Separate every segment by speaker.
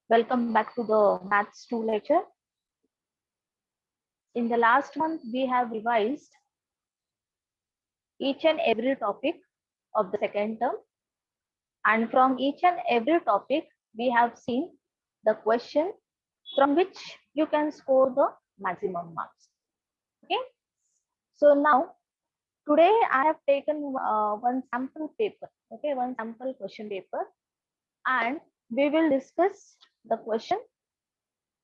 Speaker 1: Welcome back to the Maths 2 lecture. In the last month, we have revised each and every topic of the second term. And from each and every topic, we have seen the question from which you can score the maximum marks. Okay. So now, today I have taken one sample paper. Okay, one sample question paper. And we will discuss the question,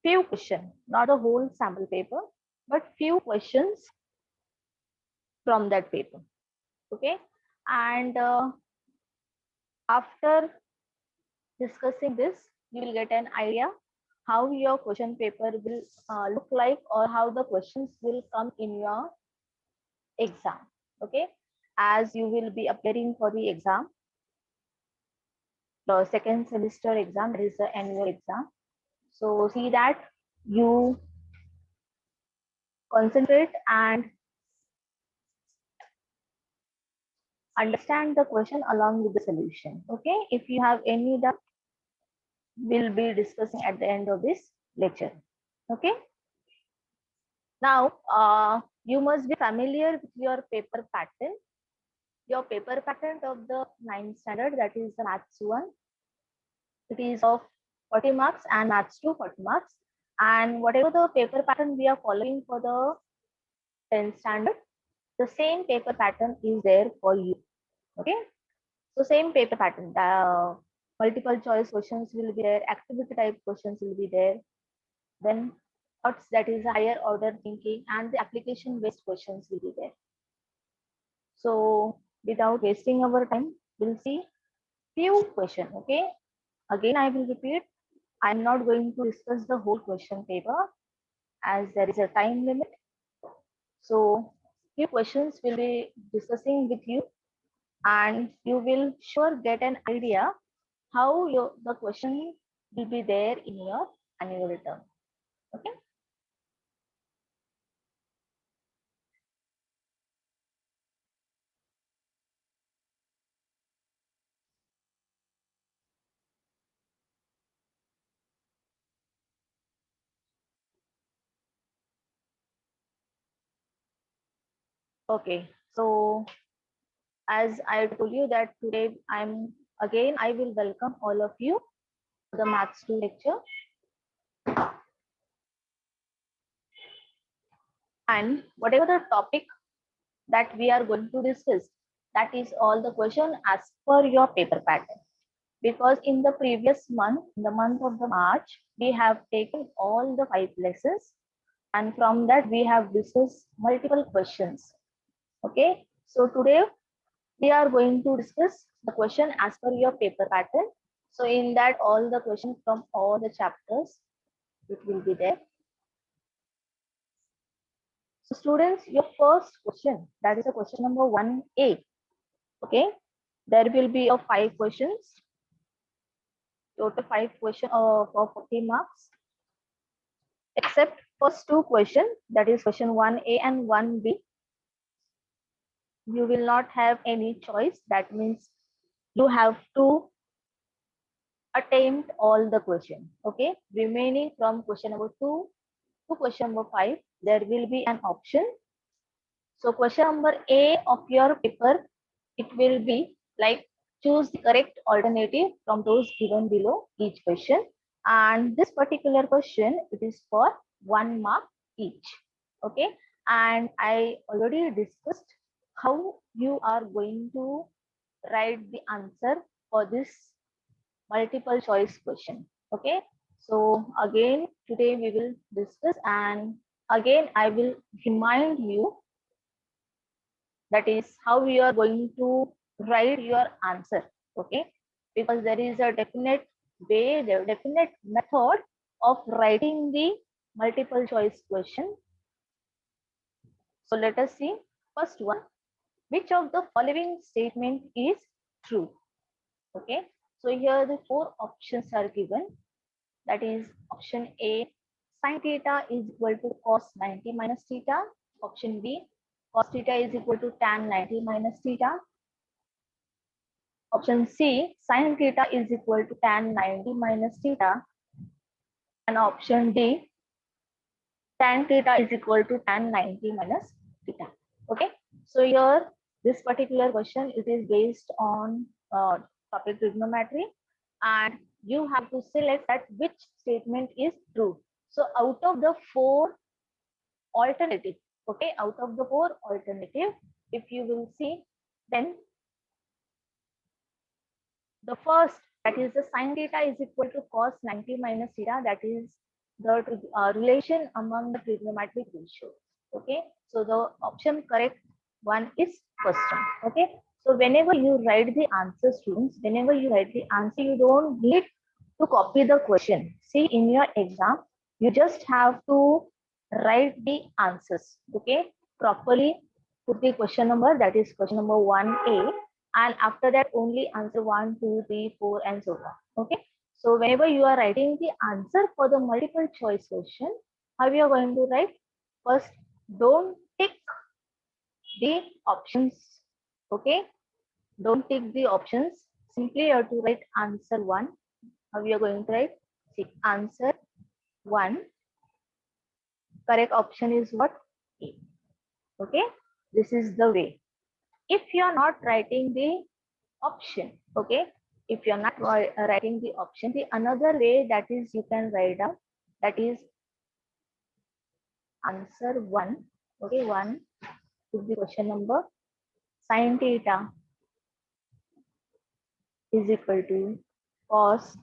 Speaker 1: few questions, not the whole sample paper, but few questions from that paper. Okay, and after discussing this, you will get an idea how your question paper will look like, or how the questions will come in your exam. Okay, as you will be appearing for the exam, the second semester exam, that is the annual exam. So see that you concentrate and understand the question along with the solution. Okay, if you have any doubt, we'll be discussing at the end of this lecture. Okay, now you must be familiar with your paper pattern. Your paper pattern of the 9th standard, that is the Maths 1. It is of 40 marks and Maths 2 40 marks. And whatever the paper pattern we are following for the 10th standard, the same paper pattern is there for you. Okay, so same paper pattern. The multiple choice questions will be there, activity type questions will be there, then thoughts, that is higher order thinking, and the application based questions will be there. So without wasting our time, we'll see few questions. Okay, again I will repeat, I'm not going to discuss the whole question paper as there is a time limit. So few questions will be discussing with you, and you will sure get an idea how the question will be there in your annual term. Okay. Okay. So as I told you that today I will welcome all of you to the Maths 2 lecture. And whatever the topic that we are going to discuss, that is all the question as per your paper pattern. Because in the previous month, in the month of the March, we have taken all the 5 lessons, and from that we have discussed multiple questions. Okay, so today we are going to discuss the question as per your paper pattern. So in that, all the questions from all the chapters, it will be there. So students, your first question, that is a question number 1A. Okay, there will be 5 questions, total 5 questions for 40 marks, except first 2 questions, that is question 1A and 1B. You will not have any choice. That means you have to attempt all the question. Okay, remaining from question number 2 to question number 5, there will be an option. So question number A of your paper, it will be like choose the correct alternative from those given below each question. And this particular question, it is for 1 mark each. Okay, and I already discussed how you are going to write the answer for this multiple choice question. Okay, so again today we will discuss, and again I will remind you, that is how you are going to write your answer. Okay, because there is a definite way, the definite method of writing the multiple choice question. So let us see. First one, which of the following statement is true? Okay, so here the 4 options are given. That is option A, sin theta is equal to cos 90 minus theta. Option B, cos theta is equal to tan 90 minus theta. Option C, sin theta is equal to tan 90 minus theta. And option D, tan theta is equal to tan 90 minus theta. Okay, so here this particular question, it is based on topic trigonometry, and you have to select that which statement is true. So out of the four alternative, okay, out of the four alternative, if you will see, then the first, that is the sin theta is equal to cos 90 minus theta, that is the relation among the trigonometric ratios. Okay, so the option correct one is first one. Okay, so whenever you write the answer, students, whenever you write the answer, you don't need to copy the question. See, in your exam, you just have to write the answers. Okay, properly put the question number, that is question number 1A, and after that only answer 1, 2, 3, 4, and so on. Okay, so whenever you are writing the answer for the multiple choice question, how you are going to write? First, don't tick the options. Okay, don't tick the options, simply you have to write answer 1. How you are going to write? See, answer 1, correct option is what? A. Okay, this is the way. If you are not writing the option, okay, if you're not writing the option, the another way that is you can write down, that is answer 1. Okay, 1 is the question number. Sin theta is equal to cos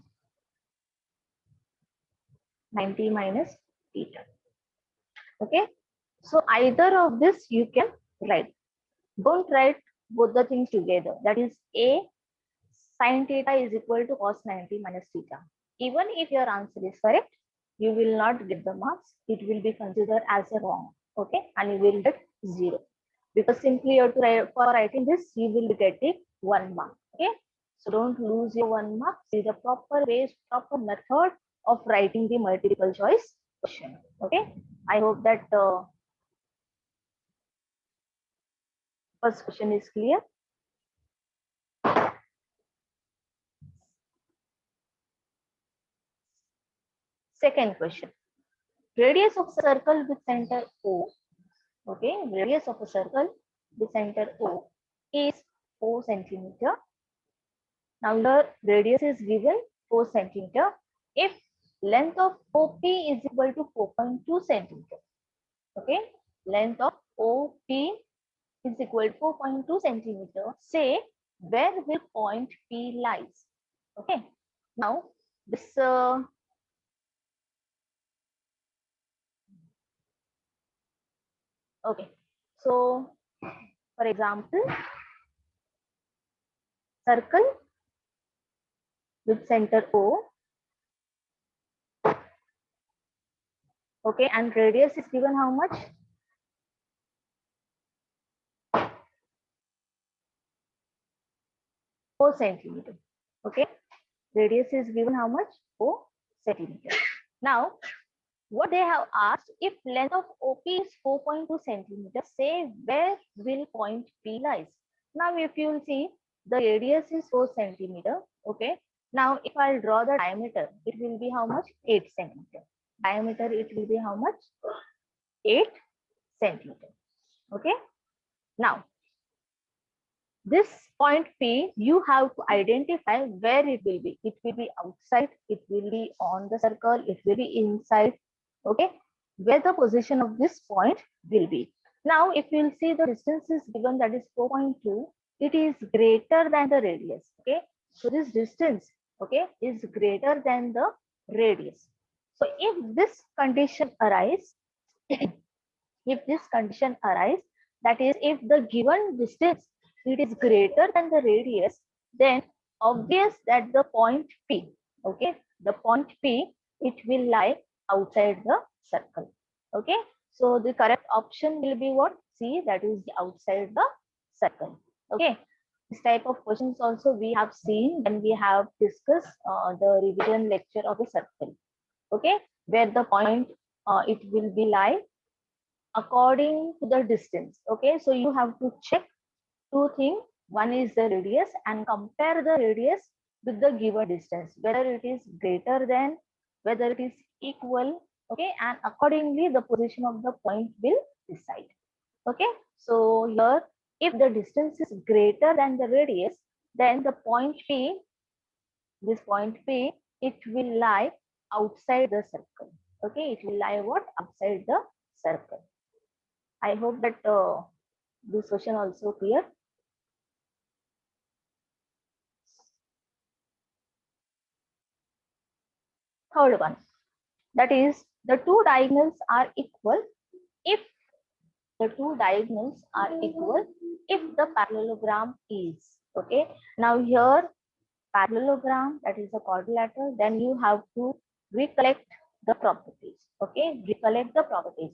Speaker 1: 90 minus theta. Okay, so either of this you can write. Don't write both the things together, that is A sin theta is equal to cos 90 minus theta. Even if your answer is correct, you will not get the marks. It will be considered as a wrong. Okay, and you will get 0. Because simply you have to write, for writing this, you will be getting 1 mark. Okay, so don't lose your 1 mark. See the proper way, proper method of writing the multiple choice question. Okay, I hope that first question is clear. Second question. Radius of a circle with center O. Okay, radius of a circle with center O is 4 centimeter. Now the radius is given 4 centimeter. If length of OP is equal to 4.2 centimeter. Okay, length of OP is equal to 4.2 centimeter. Say where will point P lies. Okay, now this okay, so for example, circle with center O. Okay, and radius is given how much? 4 centimeter. Okay, radius is given how much? 4 centimeter. Now, what they have asked, if length of OP is 4.2 centimeter, say where will point P lies. Now, if you will see, the radius is 4 centimeter. Okay, now if I'll draw the diameter, it will be how much? 8 centimeter. Diameter, it will be how much? 8 centimeter. Okay, now this point P, you have to identify where it will be. It will be outside, it will be on the circle, it will be inside. Okay, where the position of this point will be. Now, if you will see the distance is given, that is 4.2, it is greater than the radius. Okay, so this distance, okay, is greater than the radius. So if this condition arise, if this condition arise, that is, if the given distance it is greater than the radius, then obvious that the point P, okay, the point P, it will lie outside the circle. Okay, so the correct option will be what? C, that is outside the circle. Okay, this type of questions also we have seen when we have discussed the revision lecture of the circle. Okay, where the point it will be lie according to the distance. Okay, so you have to check two things. One is the radius, and compare the radius with the given distance, whether it is greater than, whether it is equal, okay, and accordingly the position of the point will decide. Okay, so here if the distance is greater than the radius, then the point P, this point P, it will lie outside the circle. Okay, it will lie what? Outside the circle. I hope that this question also clear. Third one, that is the two diagonals are equal if the two diagonals are equal if the parallelogram is, okay. Now here parallelogram, that is a quadrilateral, then you have to recollect the properties, okay, recollect the properties.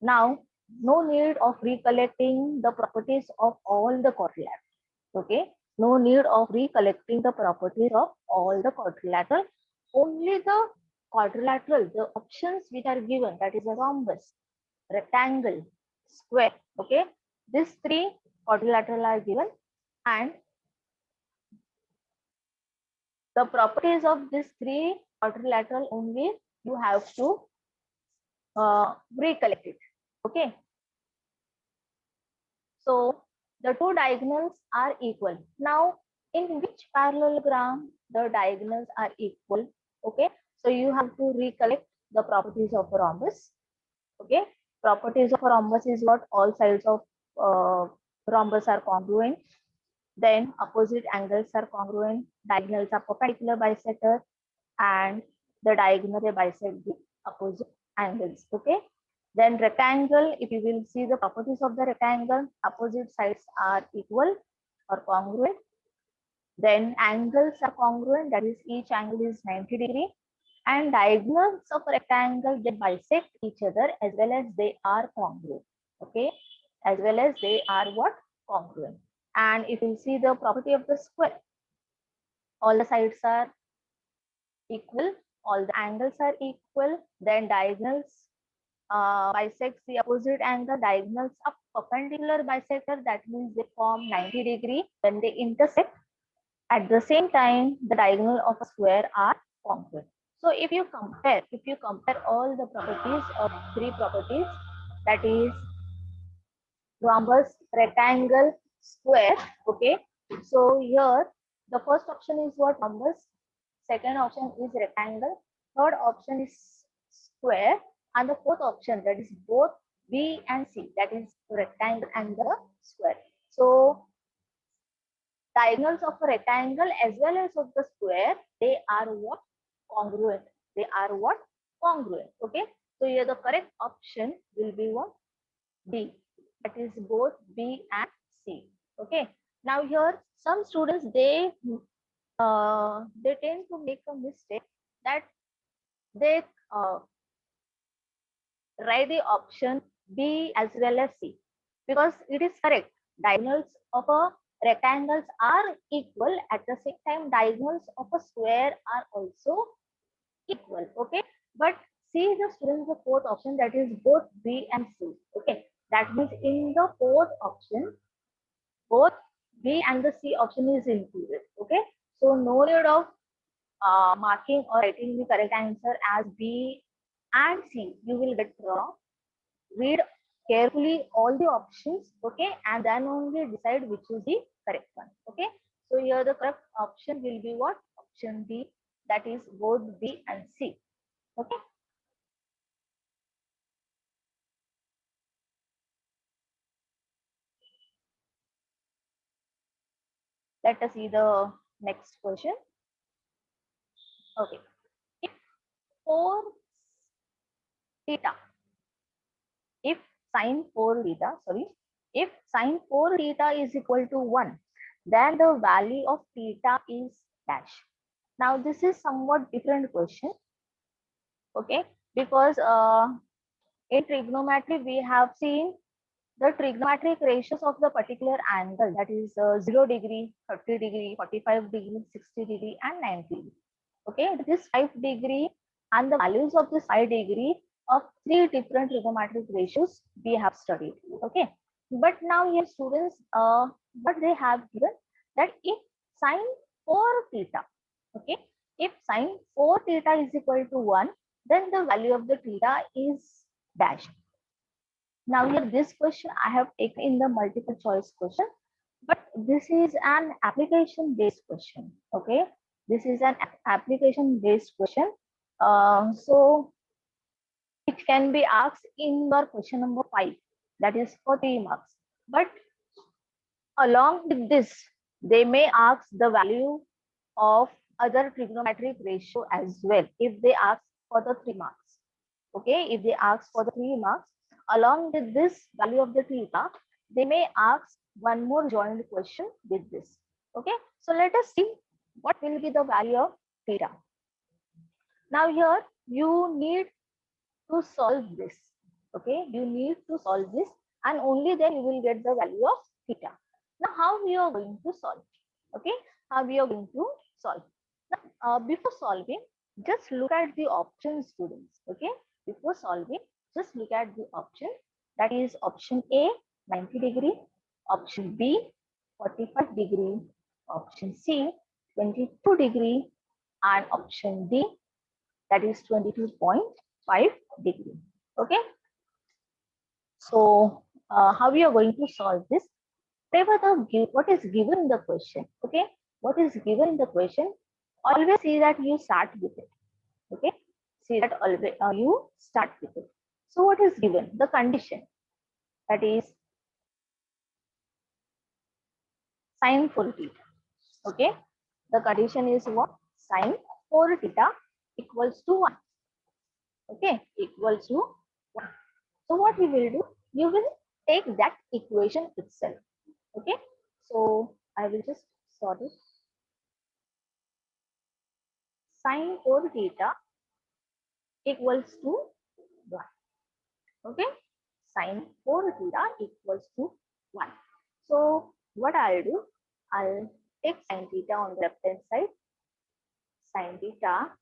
Speaker 1: Now no need of recollecting the properties of all the quadrilateral, okay, no need of recollecting the properties of all the quadrilateral, only the quadrilateral, the options which are given, that is a rhombus, rectangle, square, okay, these three quadrilateral are given, and the properties of these three quadrilateral only you have to recollect it, okay. So the two diagonals are equal. Now in which parallelogram the diagonals are equal, okay, so you have to recollect the properties of a rhombus, okay. Properties of a rhombus is what? All sides of rhombus are congruent, then opposite angles are congruent, diagonals are perpendicular bisector, and the diagonal they bisect the opposite angles, okay. Then rectangle, if you will see the properties of the rectangle, opposite sides are equal or congruent, then angles are congruent, that is each angle is 90 degree, and diagonals of a rectangle, they bisect each other as well as they are congruent, okay, as well as they are what? Congruent. And if you see the property of the square, all the sides are equal, all the angles are equal, then diagonals bisects the opposite angle, diagonals of perpendicular bisector, that means they form 90 degree when they intersect. At the same time, the diagonal of a square are congruent. So if you compare all the properties of three properties, that is rhombus, rectangle, square, okay. So here the first option is what? Rhombus, second option is rectangle, third option is square, and the fourth option, that is both B and C, that is rectangle and the square. So diagonals of a rectangle as well as of the square, they are what? Congruent. They are what? Congruent. Okay. So here the correct option will be what? D. That is both B and C. Okay. Now here some students they tend to make a mistake that they write the option B as well as C, because it is correct. Diagonals of a rectangles are equal, at the same time diagonals of a square are also equal, okay. But see the students, the fourth option, that is both B and C, okay. That means in the fourth option both B and the C option is included, okay. So no need of marking or writing the correct answer as B and C, you will get wrong. Read carefully all the options, okay, and then only decide which is the correct one, okay. So here the correct option will be what? Option D, that is both B and C, okay. Let us see the next question. Okay, if 4 theta, if sine 4 theta, sorry, if sine 4 theta is equal to 1, then the value of theta is dash. Now this is somewhat different question, okay, because in trigonometry we have seen the trigonometric ratios of the particular angle, that is 0 degree, 30 degree, 45 degree, 60 degree and 90 degree, okay. This 5 degree and the values of this 5 degree of three different trigonometric ratios we have studied, okay. But now here students, what they have given, that if sine 4 theta, okay, if sine 4 theta is equal to 1, then the value of the theta is dash. Now here this question I have taken in the multiple choice question, but this is an application based question. Okay, this is an application based question. So it can be asked in your question number 5, that is for 3 marks. But along with this, they may ask the value of other trigonometric ratio as well if they ask for the 3 marks. Okay, if they ask for the 3 marks, along with this value of the theta, they may ask one more joint question with this. Okay, so let us see what will be the value of theta. Now here you need to solve this. Okay, you need to solve this, and only then you will get the value of theta. Now how we are going to solve? Okay, how we are going to solve? Now, before solving, just look at the options, students. Okay, before solving, just look at the option. That is option A, 90 degree, option B, 45 degree, option C, 22 degree, and option D, that is 22.5 degree. Okay, so how we are going to solve this? What is given in the question? Okay, what is given in the question? Always see that you start with it. Okay, see that always you start with it. So what is given? The condition, that is sine 4 theta. Okay, the condition is what? Sine 4 theta equals to 1. Okay, equals to 1. So what we will do? You will take that equation itself. Okay, so I will just sort it. Sine 4 theta equals to 1. Okay, sine 4 theta equals to 1. So what I'll do, I'll take sine theta on the left hand side, sine theta,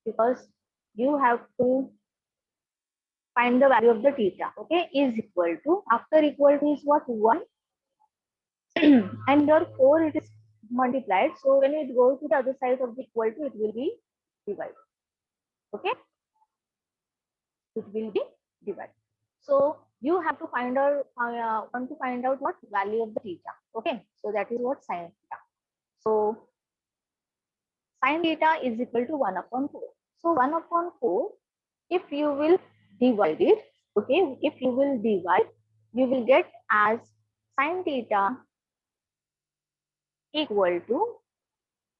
Speaker 1: because you have to find the value of the theta. Okay, is equal to, after equal to is what? 1. And your 4 it is multiplied, so when it goes to the other side of the equal to, it will be divided. Okay, it will be divided. So you have to find out want to find out what value of the theta. Okay, so that is what sine theta. So sine theta is equal to 1 upon 4. So 1 upon 4, if you will divide it, okay, if you will divide, you will get as sine theta equal to,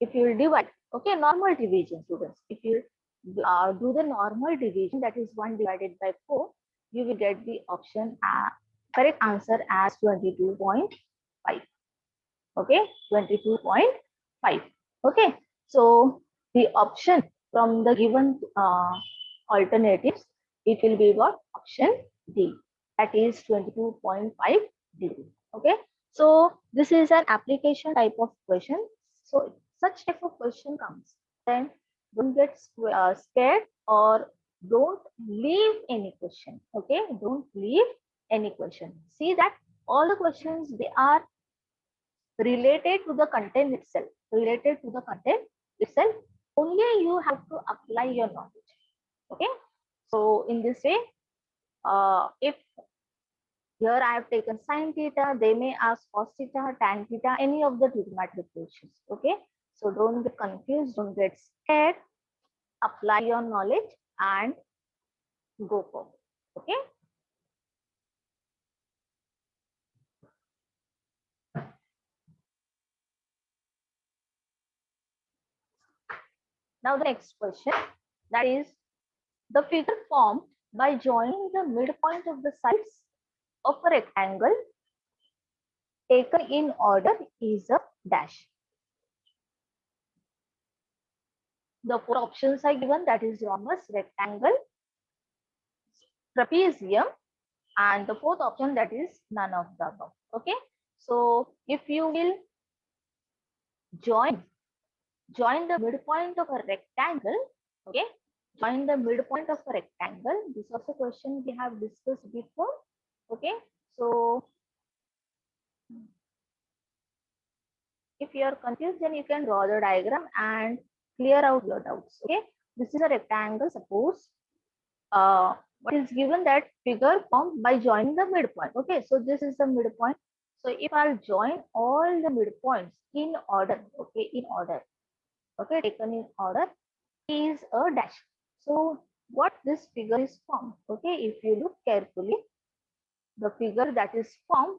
Speaker 1: if you will divide, okay, normal division, students. If you do the normal division, that is 1 divided by 4, you will get the option correct answer as 22.5. Okay, 22.5. Okay, so the option from the given alternatives, it will be what? Option D, that is 22.5 degree. Okay, so this is an application type of question. So such type of question comes, then don't get scared, or don't leave any question. Okay, don't leave any question. See that all the questions, they are related to the content itself. Related to the content itself. Only you have to apply your knowledge. Okay, so in this way, if here I have taken sine theta, they may ask cos theta, tan theta, any of the trigonometric ratios. Okay, so don't get confused, don't get scared. Apply your knowledge and go forward. Okay. Now the next question, that is the figure formed by joining the midpoint of the sides of a rectangle taken in order is a dash. The 4 options are given, that is rhombus, rectangle, trapezium, and the 4th option, that is none of the above. Okay, so if you will join the midpoint of a rectangle, okay, join the midpoint of a rectangle. This was a question we have discussed before. Okay, so if you are confused, then you can draw the diagram and clear out your doubts. Okay, this is a rectangle. Suppose what is given, that figure formed by joining the midpoint. Okay, so this is the midpoint. So if I'll join all the midpoints in order, okay, in order, okay, taken in order, is a dash. So what this figure is formed, okay, if you look carefully, the figure that is formed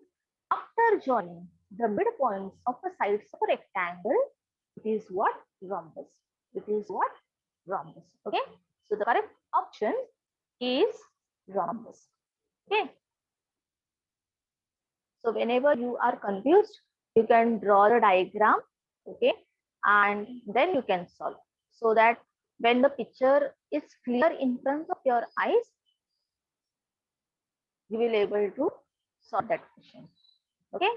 Speaker 1: after joining the midpoints of the sides of a rectangle, it is what? Rhombus. It is what? Rhombus. Okay. So the correct option is rhombus. Okay. So whenever you are confused, you can draw the diagram. Okay. And then you can solve, so that when the picture is clear in front of your eyes, you will able to solve that question. Okay.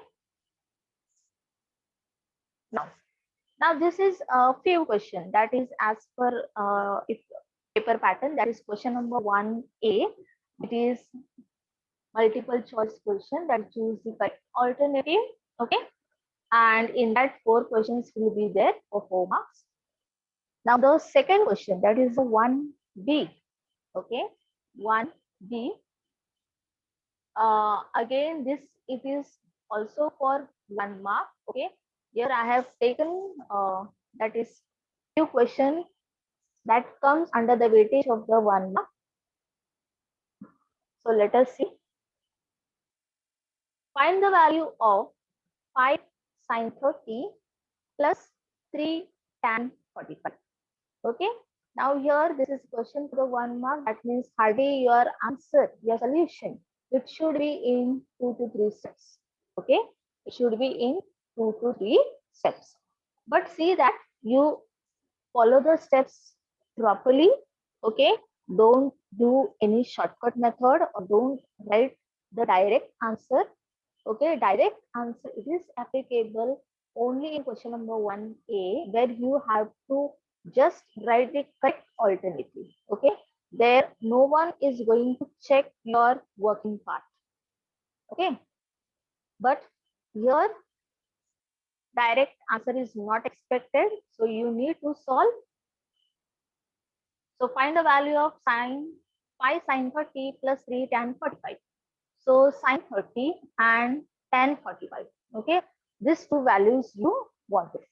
Speaker 1: Now, this is a few question that is as per if paper pattern, that is question number 1A. It is multiple choice question that choose the correct alternative. Okay. And in that 4 questions will be there for 4 marks. Now the second question, that is the 1B. Okay. 1B. Again, this it is also for 1 mark. Okay. Here I have taken that is few question that comes under the weightage of the 1 mark. So let us see. Find the value of 5 sine 30 plus 3 tan 45. Okay. Now here this is question for the 1 mark. That means hardly your answer, your solution, it should be in 2 to 3 steps. Okay. It should be in 2 to 3 steps. But see that you follow the steps properly. Okay. Don't do any shortcut method, or don't write the direct answer. Okay, direct answer, it is applicable only in question number 1A, where you have to just write the correct alternative. Okay, there no one is going to check your working part. Okay, but here direct answer is not expected, so you need to solve. So find the value of sine 5 sine 30 plus 3 tan 45. So sine 30 and tan 45. Okay, these two values you wanted.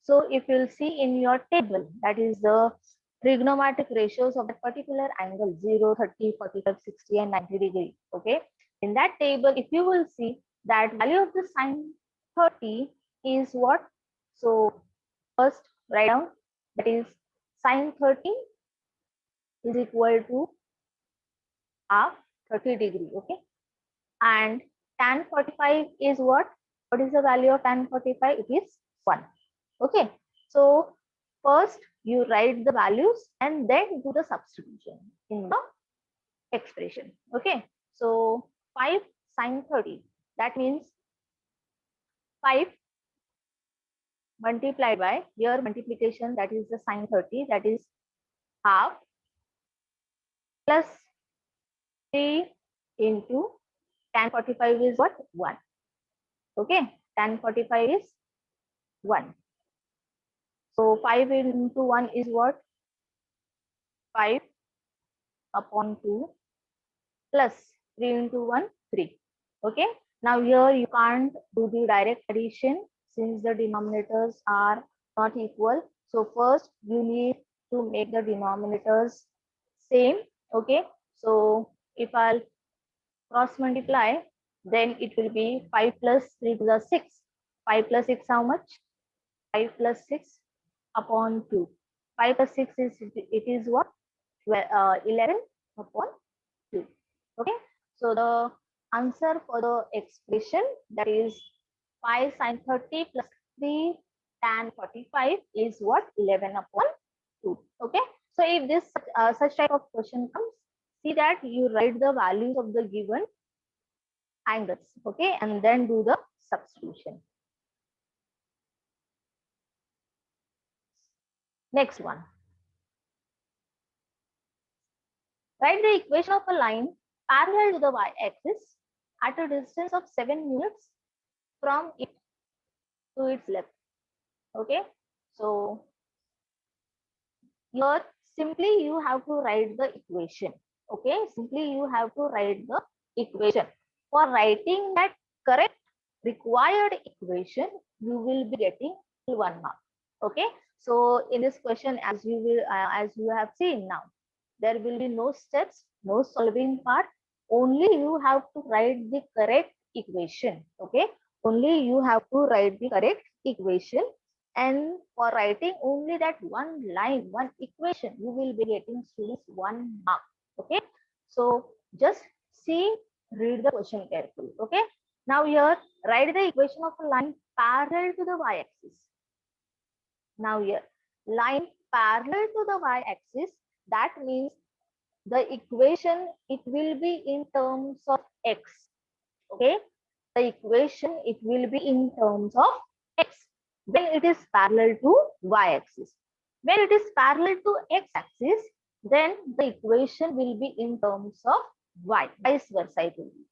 Speaker 1: So if you'll see in your table, that is the trigonometric ratios of that particular angle 0, 30, 45, 60 and 90 degree. Okay, in that table, if you will see that value of the sine 30 is what? So first write down, that is sine 30 is equal to half 30 degree. Okay, and tan 45 is what? What is the value of tan 45? It is 1. Okay, so first you write the values and then do the substitution in the expression. Okay, so 5 sine 30, that means 5 multiplied by, here multiplication, that is the sine 30, that is half plus 3 into tan 45 is what? 1. Okay, tan 45 is 1. So 5 into 1 is what? 5 upon 2 plus 3 into 1, 3. Okay. Now here you can't do the direct addition since the denominators are not equal. So first you need to make the denominators same. Okay. So if I'll cross multiply, then it will be 5 plus 3 to the 6. 5 plus 6 how much? 5 plus 6 upon 2. 5 plus 6 is, it is what? 11 upon 2. Okay, so the answer for the expression, that is 5 sine 30 plus 3 tan 45 is what? 11 upon 2. Okay, so if this such type of question comes, see that you write the values of the given angles. Okay, and then do the substitution. Next one. Write the equation of a line parallel to the y-axis at a distance of 7 units from it to its left. Okay, so here simply you have to write the equation. Okay, simply you have to write the equation. For writing that correct required equation, you will be getting 1 mark. Okay, so in this question, as you have seen now, there will be no steps, no solving part. Only you have to write the correct equation. Okay, only you have to write the correct equation, and for writing only that one line, one equation, you will be getting students 1 mark. Okay, so just see, read the question carefully. Okay, now here write the equation of a line parallel to the y-axis. Now here line parallel to the y-axis, that means the equation, it will be in terms of x. Okay, the equation, it will be in terms of x when it is parallel to y-axis. When it is parallel to x-axis, then the equation will be in terms of y, vice versa it will be.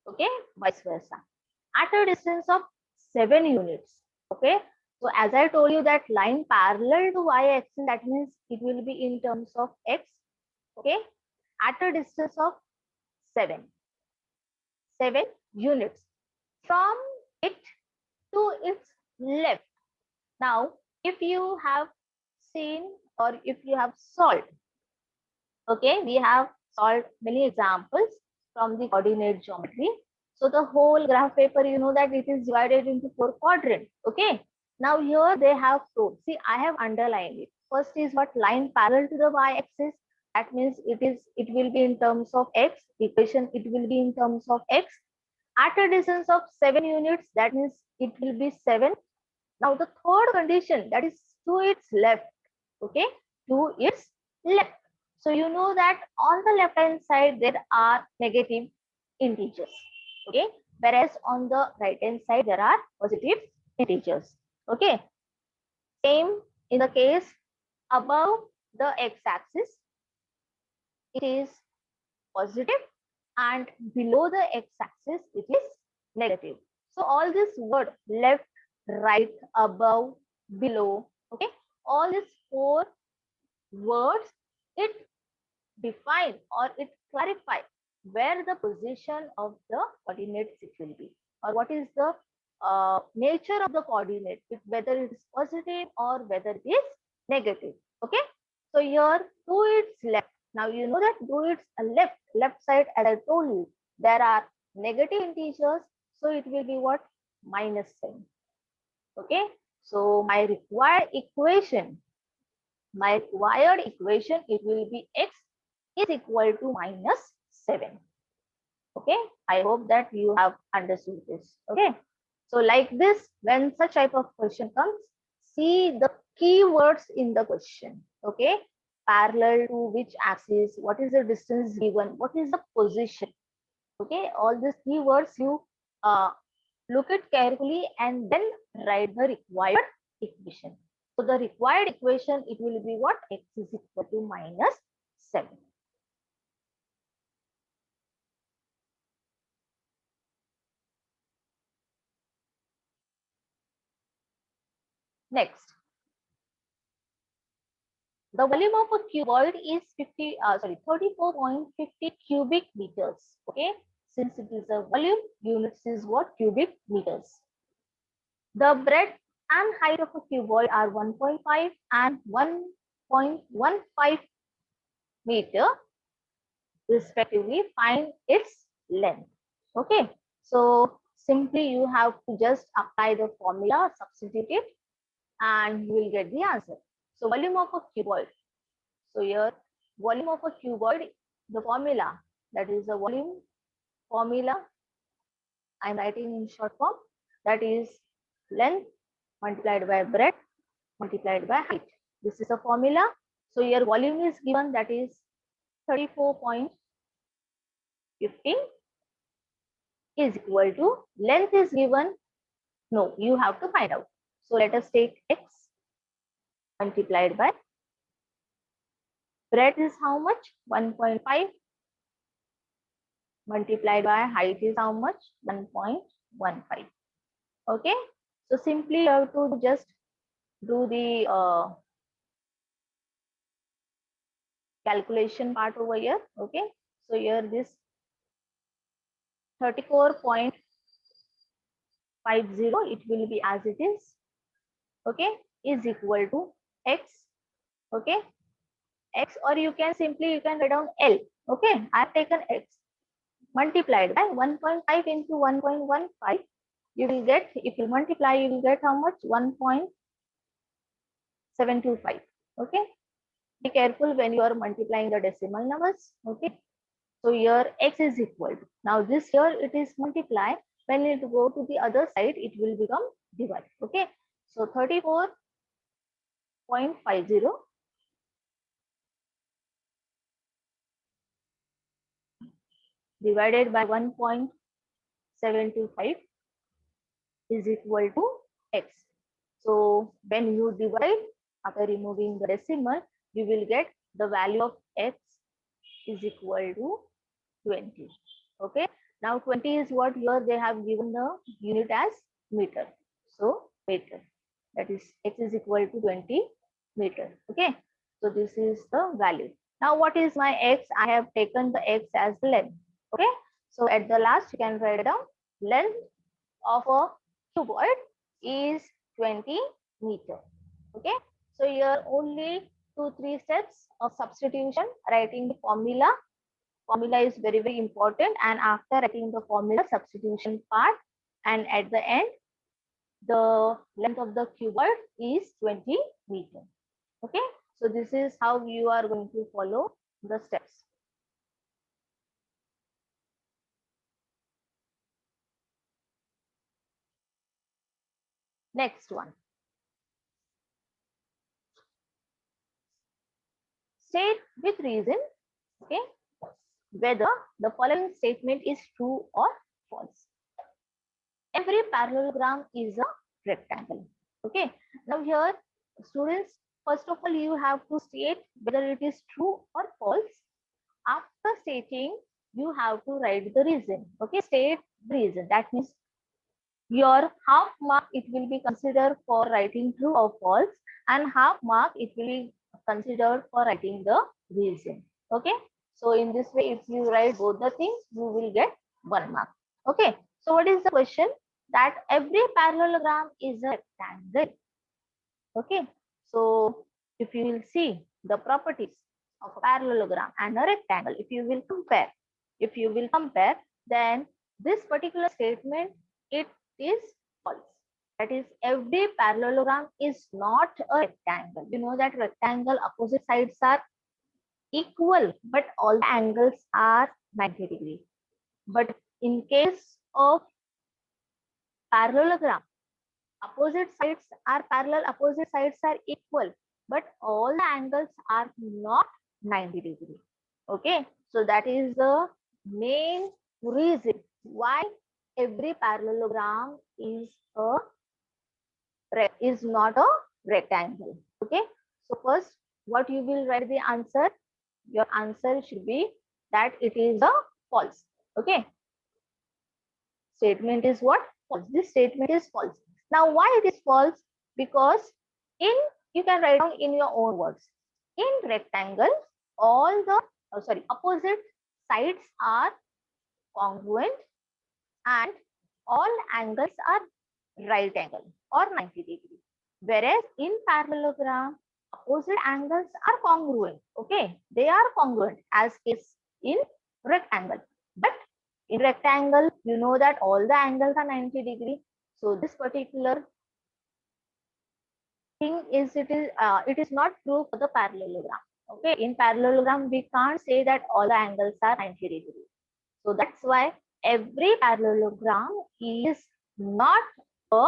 Speaker 1: Okay, vice versa. At a distance of 7 units. Okay, so as I told you that line parallel to y-axis, that means it will be in terms of x. Okay, at a distance of 7 units from it to its left. Now, if you have seen or if you have solved, okay, we have solved many examples from the coordinate geometry. So the whole graph paper, you know that it is divided into 4 quadrants. Okay. Now here they have told. See, I have underlined it. First is what? Line parallel to the y-axis. That means it will be in terms of x. Equation, it will be in terms of x. At a distance of 7 units, that means it will be 7. Now the third condition, that is to its left. Okay, to its left. So you know that on the left hand side there are negative integers. Okay, whereas on the right hand side there are positive integers. Okay, same in the case above the x-axis, it is positive, and below the x-axis it is negative. So all this word left, right, above, below, okay, all these 4 words, it define or it clarify where the position of the coordinates it will be, or what is the nature of the coordinate, whether it is positive or whether it is negative. Okay, so here to its left. Now you know that to its left side, as I told you, there are negative integers, so it will be what? Minus sign. Okay, so my required equation, it will be x is equal to -7. Okay, I hope that you have understood this. Okay, so like this, when such type of question comes, see the keywords in the question. Okay, parallel to which axis, what is the distance given, what is the position. Okay, all these keywords you uh, look it carefully and then write the required equation. So the required equation, it will be what? X is equal to -7. Next, the volume of a cuboid is 34.50 cubic meters. Okay, since it is a volume, units is what? Cubic meters. The breadth and height of a cuboid are 1.5 and 1.15 meter respectively. Find its length. Okay, so simply you have to just apply the formula, substitute it, and you will get the answer. So volume of a cuboid. So here volume of a cuboid, the formula, that is the volume formula I'm writing in short form, that is length multiplied by breadth multiplied by height. This is a formula. So your volume is given, that is 34.50 is equal to, length is given, no, you have to find out. So let us take x multiplied by breadth is how much? 1.5 multiplied by height is how much? 1.15. Okay, so simply you have to just do the calculation part over here. Okay, So here this 34.50, it will be as it is, okay, is equal to x, okay, x, or you can write down L, okay. I have taken x multiplied by 1.5 into 1.15. You will get, if you multiply, you will get how much? 1.725, okay. Be careful when you are multiplying the decimal numbers, okay. So here x is equal to, now this here it is multiply, when it go to the other side it will become divide, okay. So 34.50 divided by 1.725 is equal to x. So when you divide after removing the decimal, you will get the value of x is equal to 20. Okay. Now 20 is what, here they have given the unit as meter. So meter, that is x is equal to 20 meter. Okay. So this is the value. Now what is my x? I have taken the x as the length. Okay. So at the last you can write down length of a cuboid is 20 meter. Okay. So here only 2-3 steps of substitution, writing the formula. Formula is very, very important, and after writing the formula, substitution part, and at the end the length of the cuboid is 20 meter. Okay. So this is how you are going to follow the steps. Next one. State with reason, okay, whether the following statement is true or false. Every parallelogram is a rectangle. Okay. Now here, students, first of all, you have to state whether it is true or false. After stating, you have to write the reason. Okay, state the reason. That means your half mark it will be considered for writing true or false, and half mark it will be considered for writing the reason. Okay. So in this way, if you write both the things, you will get 1 mark. Okay. So what is the question? That every parallelogram is a rectangle. Okay. So if you will see the properties of a parallelogram and a rectangle, if you will compare, then this particular statement, it is false. That is, every parallelogram is not a rectangle. You know that rectangle opposite sides are equal, but all the angles are 90 degrees. But in case of parallelogram, opposite sides are parallel, opposite sides are equal, but all the angles are not 90 degrees. Okay, so that is the main reason why every parallelogram is not a rectangle. Okay, so first, what you will write the answer? Your answer should be that it is a false. Okay, statement is what? False. This statement is false. Now, why it is false? Because in, you can write down in your own words. In rectangle, all the opposite sides are congruent and all angles are right angle or 90 degree. Whereas in parallelogram, opposite angles are congruent. Okay, they are congruent as is in rectangle. But in rectangle, you know that all the angles are 90 degree. So this particular thing is, it is not true for the parallelogram. Okay, in parallelogram, we can't say that all the angles are 90 degree. So that's why every parallelogram is not a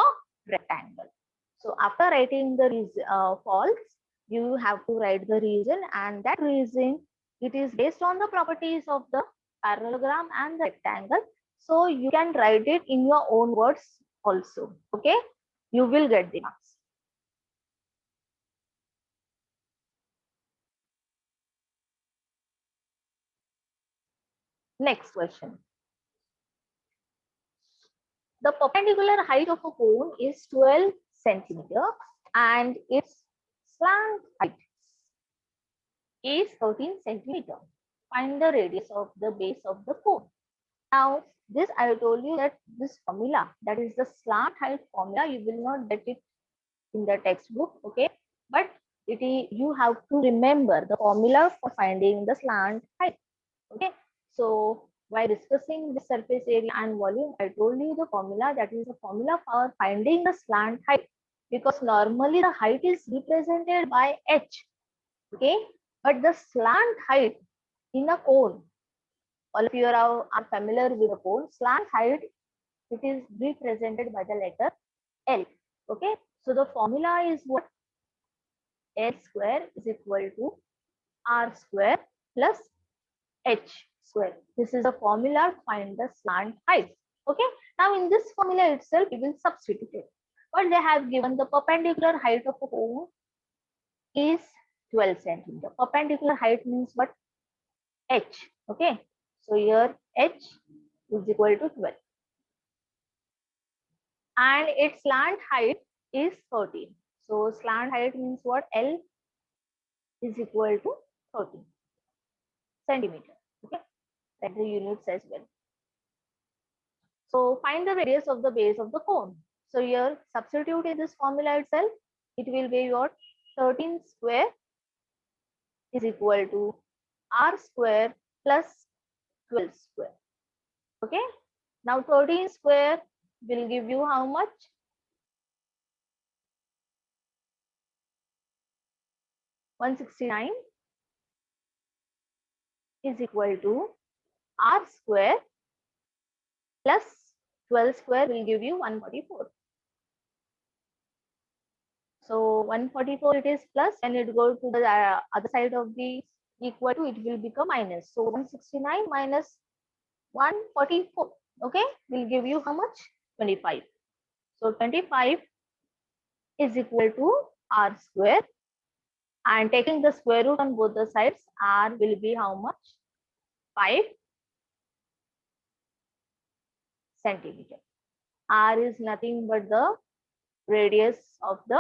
Speaker 1: rectangle. So after writing the false, you have to write the reason, and that reason, it is based on the properties of the parallelogram and the rectangle. So you can write it in your own words also. Okay, you will get the marks. Next question. The perpendicular height of a cone is 12 centimeter and its slant height is 13 centimeter. Find the radius of the base of the cone. Now, this I told you that this formula, that is the slant height formula, you will not get it in the textbook, okay? But you have to remember the formula for finding the slant height, okay? So, while discussing the surface area and volume, I told you the formula, that is the formula for finding the slant height, because normally the height is represented by h, okay? But the slant height in a cone, all of you are familiar with the cone, slant height, it is represented by the letter L. Okay, so the formula is what? L square is equal to R square plus H square. This is the formula to find the slant height. Okay, now in this formula itself, we will substitute it. But they have given the perpendicular height of a cone is 12 centimeter. Perpendicular height means what? H. Okay, so here H is equal to 12. And its slant height is 13. So slant height means what? L is equal to 13 centimeter. Okay, that's the units as well. So find the radius of the base of the cone. So here substitute in this formula itself, it will be your 13 square is equal to R square plus 12 square. Okay, now 13 square will give you how much? 169 is equal to R square plus 12 square will give you 144. So 144 it is plus, and it goes to the other side of the equal to, it will become minus. So 169 minus 144, okay, will give you how much? 25. So 25 is equal to R square, and taking the square root on both the sides, R will be how much? 5 centimeter. R is nothing but the radius of the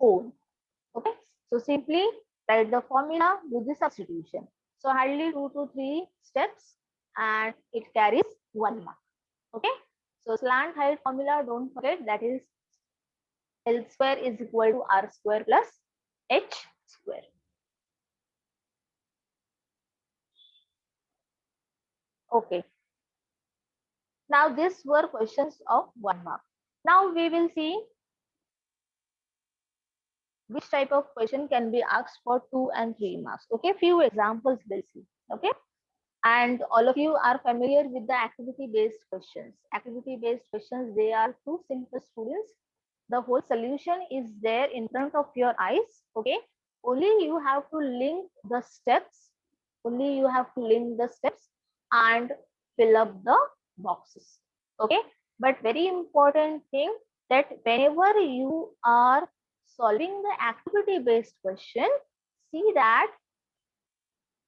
Speaker 1: cone. Okay, so simply write the formula with the substitution. So hardly 2 to 3 steps, and it carries 1 mark. Okay, so slant height formula, don't forget, that is L square is equal to R square plus H square. Okay, now these were questions of 1 mark. Now we will see which type of question can be asked for 2 and 3 marks. Okay, few examples we'll see. Okay, and all of you are familiar with the activity based questions. Activity based questions, they are too simple, students. The whole solution is there in front of your eyes. Okay, only you have to link the steps, and fill up the boxes. Okay, but very important thing, that whenever you are solving the activity based question, see that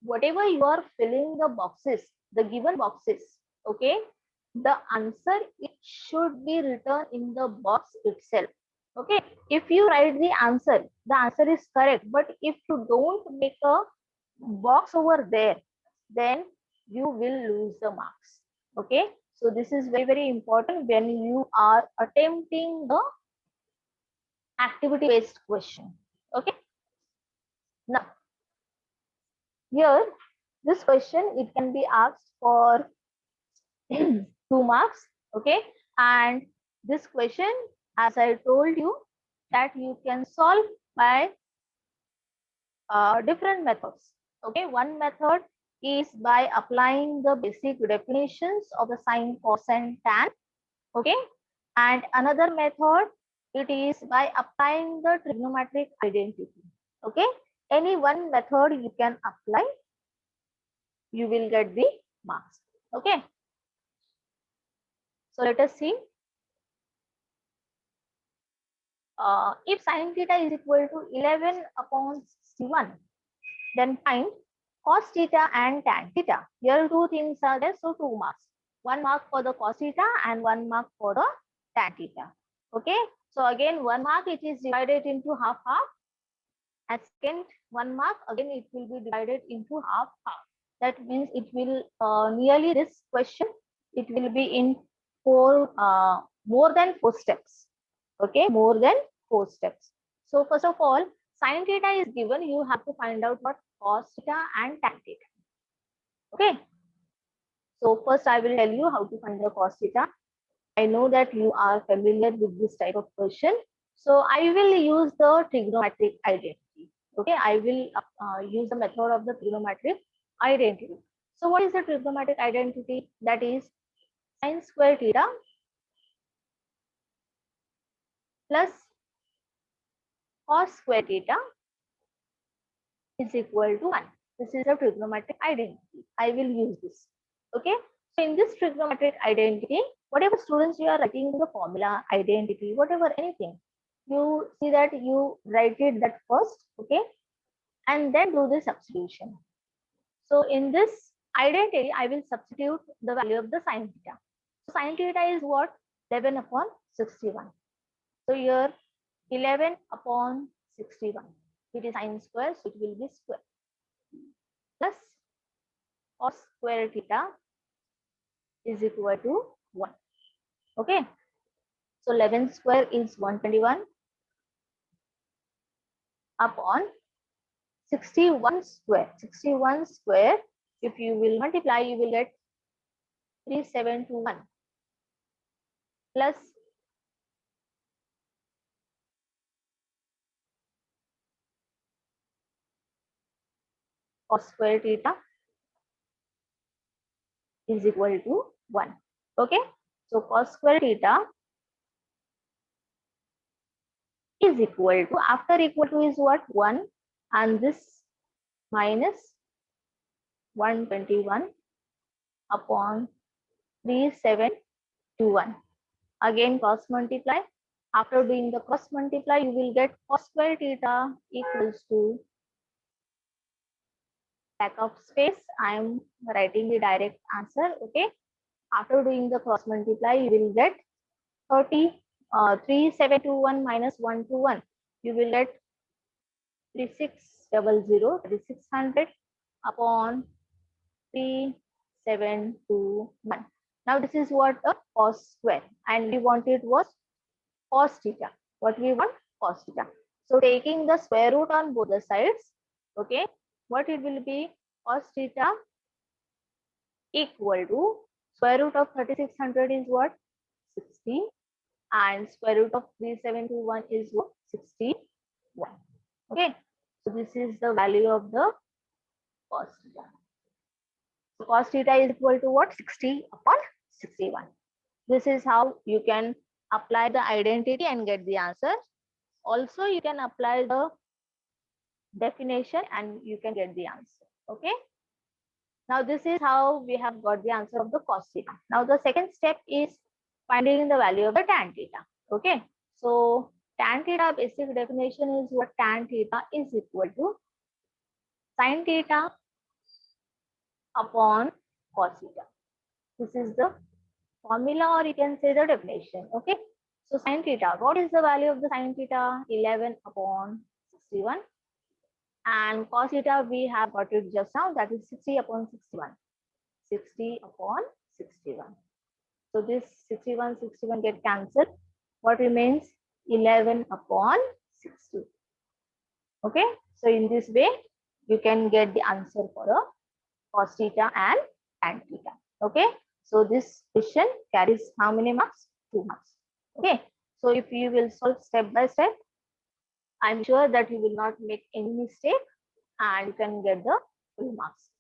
Speaker 1: whatever you are filling the boxes, the given boxes, okay, the answer, it should be written in the box itself. Okay, if you write the answer is correct, but if you don't make a box over there, then you will lose the marks. Okay, so this is very, very important when you are attempting the activity based question. Okay, now here this question, it can be asked for 2 marks. Okay, and this question, as I told you, that you can solve by different methods. Okay, one method is by applying the basic definitions of the sine, cos and tan. Okay, and another method, it is by applying the trigonometric identity. Okay, any one method you can apply, you will get the marks. Okay, so let us see. If sine theta is equal to 11 upon 61, then find cos theta and tan theta. Here 2 things are there, so 2 marks. 1 mark for the cos theta and 1 mark for the tan theta. Okay, so again 1 mark, it is divided into half. And second 1 mark, again it will be divided into half. That means it will nearly this question, it will be in four, more than 4 steps. Okay, more than 4 steps. So first of all, sine theta is given. You have to find out what cos theta and tan theta. Okay. So first I will tell you how to find the cos theta. I know that you are familiar with this type of question. So I will use the trigonometric identity. Okay, I will use the method of the trigonometric identity. So what is the trigonometric identity? That is sine square theta plus cos square theta is equal to 1. This is a trigonometric identity. I will use this. Okay. So in this trigonometric identity, whatever students you are writing the formula, identity, whatever, anything, you see that you write it that first, okay, and then do the substitution. So in this identity, I will substitute the value of the sine theta. So sine theta is what? 11 upon 61. So here 11 upon 61. It is sine square, so it will be square. Plus cos square theta is equal to 1. Okay. So 11 square is 121 upon 61 square. 61 square, if you will multiply, you will get 3721 plus cos square theta is equal to 1. Okay. So cos square theta is equal to, after equal to is what? 1, and this minus 121 upon 3721. Again cross multiply. After doing the cross multiply, you will get cos square theta equals to, lack of space, I am writing the direct answer. Okay. After doing the cross multiply, you will get 3721 minus 121. You will get 3600, 3600 upon 3721. Now this is what the cos square, and we wanted was cos theta. What we want? Cos theta. So taking the square root on both the sides, okay, what it will be? Cos theta equal to square root of 3600 is what? 60, and square root of 3721 is what? 61. Okay, so this is the value of the cos theta. So cos theta is equal to what? 60 upon 61. This is how you can apply the identity and get the answer. Also, you can apply the definition and you can get the answer. Okay. Now, this is how we have got the answer of the cos theta. Now, the second step is finding the value of the tan theta. Okay. So, tan theta basic definition is what? Tan theta is equal to sin theta upon cos theta. This is the formula, or you can say the definition. Okay. So sin theta, what is the value of the sin theta? 11 upon 61. And cos theta, we have got it just now, that is 60 upon 61. 60 upon 61. So this 61, 61 get cancelled. What remains? 11 upon 60. Okay. So in this way, you can get the answer for the cos theta and tan theta. Okay. So this question carries how many marks? 2 marks. Okay. So if you will solve step by step, I'm sure that you will not make any mistake and you can get the full marks.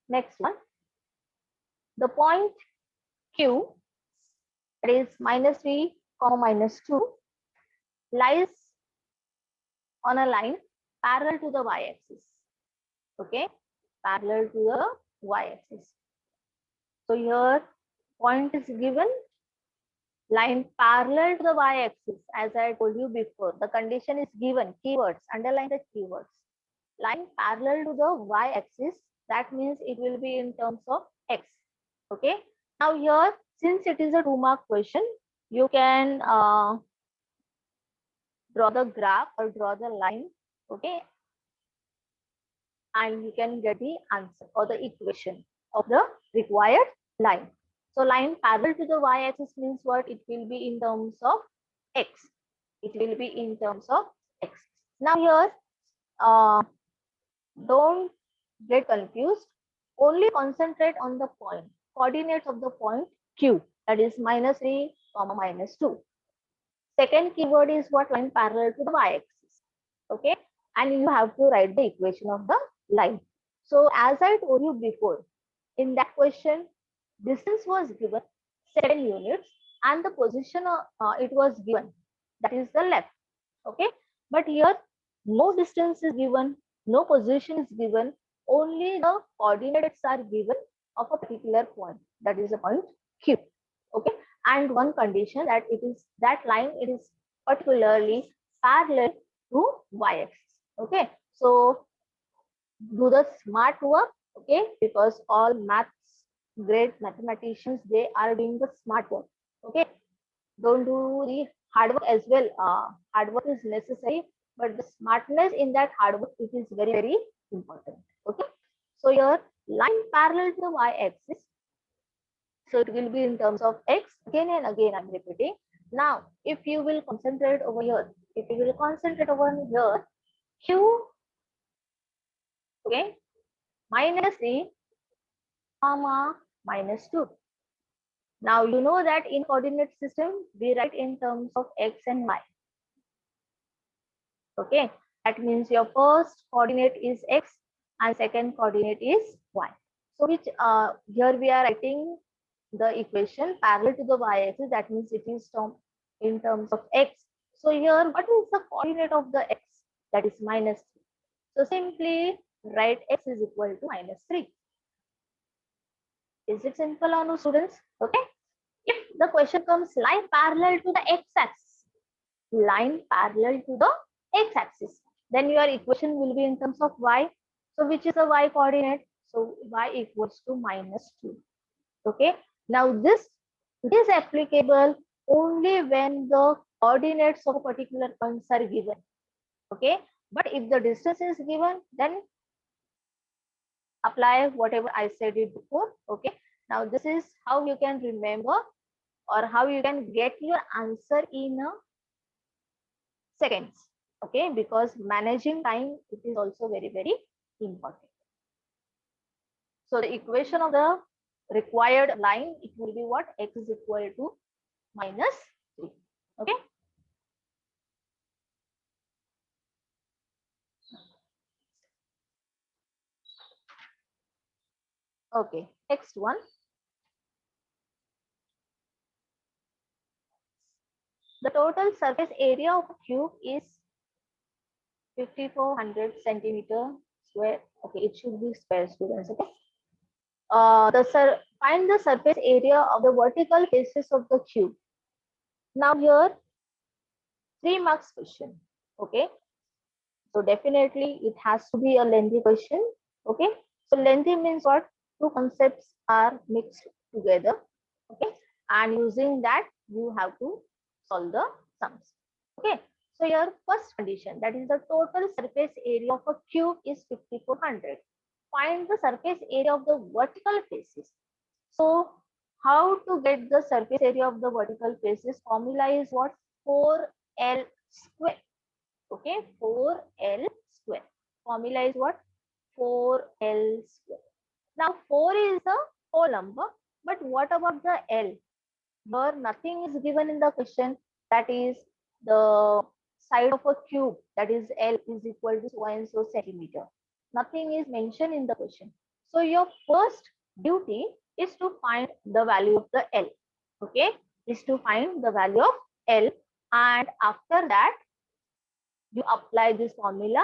Speaker 1: Next one. The point Q, that is -3, -2, lies on a line parallel to the y-axis. Okay. Parallel to the y-axis. So here point is given, line parallel to the y-axis. As I told you before, the condition is given, keywords, underline the keywords. Line parallel to the y-axis, that means it will be in terms of x. Okay. Now here, since it is a 2-mark question, you can draw the graph or draw the line, okay, and you can get the answer or the equation of the required line. So line parallel to the y-axis means what? It will be in terms of x. It will be in terms of x. Now here, don't get confused. Only concentrate on the point, coordinates of the point Q, that is -3, -2. Second keyword is what? Line parallel to the y-axis. Okay, and you have to write the equation of the line. So as I told you before, in that question, distance was given 7 units and the position it was given, that is the left. Okay, but here no distance is given, no position is given, only the coordinates are given of a particular point, that is a point Q. Okay, and one condition that it is that line, it is particularly parallel to y-axis. Okay, so do the smart work, okay, because all maths great mathematicians, they are doing the smart work. Okay, don't do the hard work as well. Hard work is necessary, but the smartness in that hard work, it is very, very important. Okay, so your line parallel to the y-axis, so it will be in terms of x. Again and again I'm repeating. Now if you will concentrate over here, q, okay, -3, comma, -2. Now you know that in coordinate system we write in terms of x and y. Okay, that means your first coordinate is x and second coordinate is y. So which here we are writing the equation parallel to the y-axis, that means it is in terms of x. So here what is the coordinate of the x? That is -3. So simply write x is equal to -3. Is it simple or no, students? Okay, if the question comes line parallel to the x-axis, line parallel to the x-axis, then your equation will be in terms of y. So which is the y coordinate? So y equals to -2. Okay, now this is applicable only when the coordinates of particular points are given. Okay, but if the distance is given, then apply whatever I said it before. Okay, now this is how you can remember or how you can get your answer in a seconds. Okay, because managing time, it is also very, very important. So the equation of the required line, it will be what? X is equal to -3. Okay, okay, next one. The total surface area of a cube is 5400 centimeter square. Okay, it should be square, students. Okay, find the surface area of the vertical faces of the cube. Now here 3 marks question. Okay, so definitely it has to be a lengthy question. Okay, so lengthy means what? Two concepts are mixed together. Okay, and using that you have to solve the sums. Okay, so your first condition, that is the total surface area of a cube is 5400. Find the surface area of the vertical faces. So how to get the surface area of the vertical faces? Formula is what? 4L square. Okay, 4L square. Formula is what? 4L square. Now 4 is a whole number, but what about the L? Where nothing is given in the question, that is the side of a cube, that is L is equal to so and so centimeter. Nothing is mentioned in the question. So your first duty is to find the value of the L. Okay, is to find the value of L, and after that you apply this formula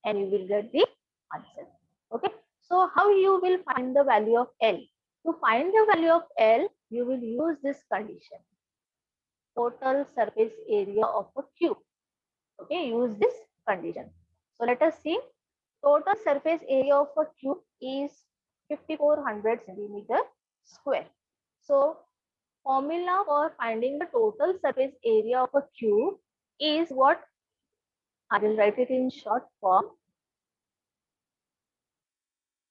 Speaker 1: and you will get the answer. Okay, so how you will find the value of L? To find the value of L, you will use this condition, total surface area of a cube. Okay, use this condition. So let us see, total surface area of a cube is 5400 centimeter square. So formula for finding the total surface area of a cube is what? I will write it in short form.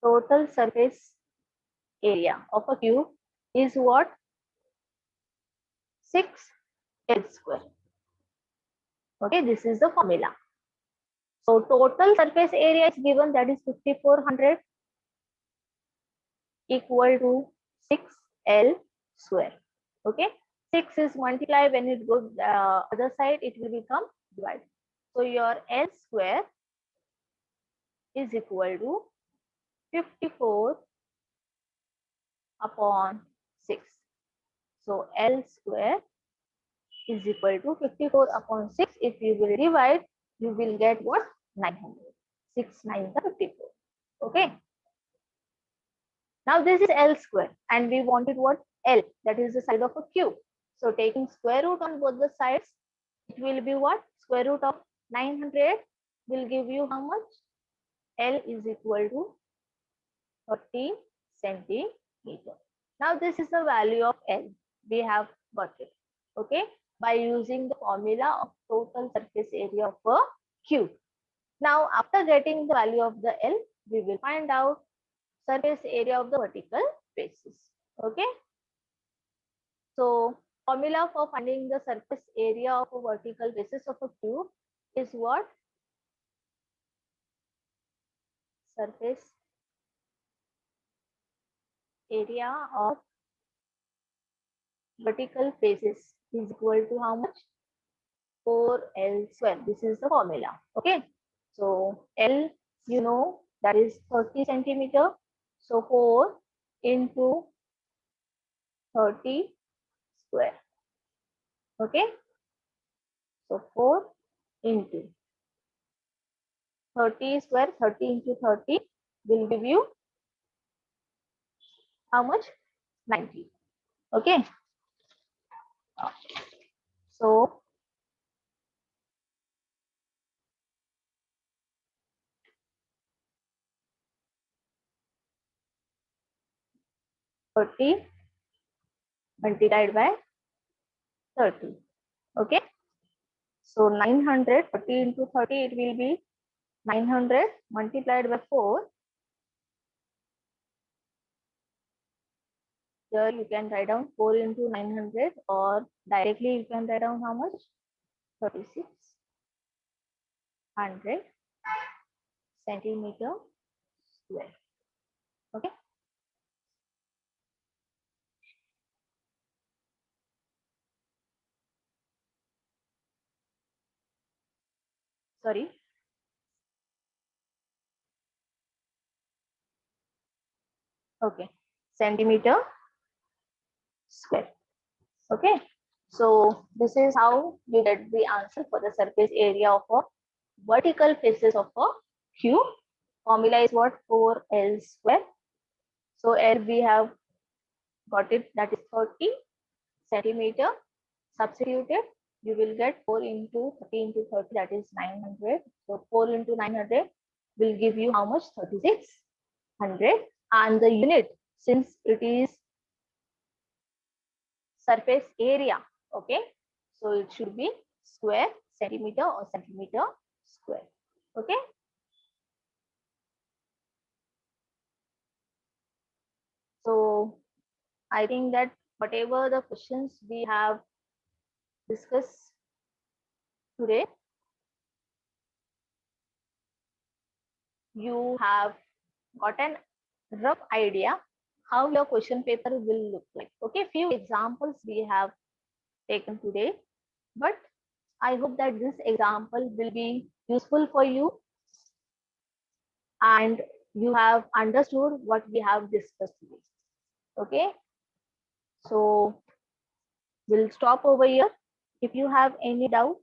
Speaker 1: Total surface area of a cube is what? 6L square. Okay, this is the formula. So total surface area is given, that is 5400 equal to 6L square. Okay, 6 is multiplied, when it goes other side it will become divided. So your L square is equal to 54 upon 6. So L square is equal to 54 upon 6. If you will divide, you will get what? 900. 6 9 is 54. Okay. Now this is L square and we wanted what? L, that is the side of a cube. So taking square root on both the sides, it will be what? Square root of 900 will give you how much? L is equal to 30 centimeter. Now this is the value of L. We have got it. Okay, by using the formula of total surface area of a cube. Now after getting the value of the L, we will find out surface area of the vertical faces. Okay. So formula for finding the surface area of a vertical faces of a cube is what? Surface area of vertical faces is equal to how much? 4L square. This is the formula. Okay. So L, you know, that is 30 centimeter. So 4 into 30 square. Okay. So 4 into 30 square, 30 into 30 will give you how much? 90. Okay. So 30 multiplied by 30. Okay. So 900, 30 into 30, it will be 900 multiplied by 4. Here you can write down 4 into 900, or directly you can write down how much? 3600 centimeter square. Okay. Sorry. Okay. Centimeter square. Okay. So this is how you get the answer for the surface area of a vertical faces of a cube. Formula is what? 4L square. So L we have got it, that is 30 centimeter. Substituted, you will get 4 into 30 into 30, that is 900. So 4 into 900 will give you how much? 3600. And the unit, since it is surface area, okay, so it should be square centimeter or centimeter square. Okay. So I think that whatever the questions we have discussed today, you have got an rough idea how your question paper will look like. Okay, few examples we have taken today, but I hope that this example will be useful for you and you have understood what we have discussed today. Okay, so we'll stop over here. If you have any doubt,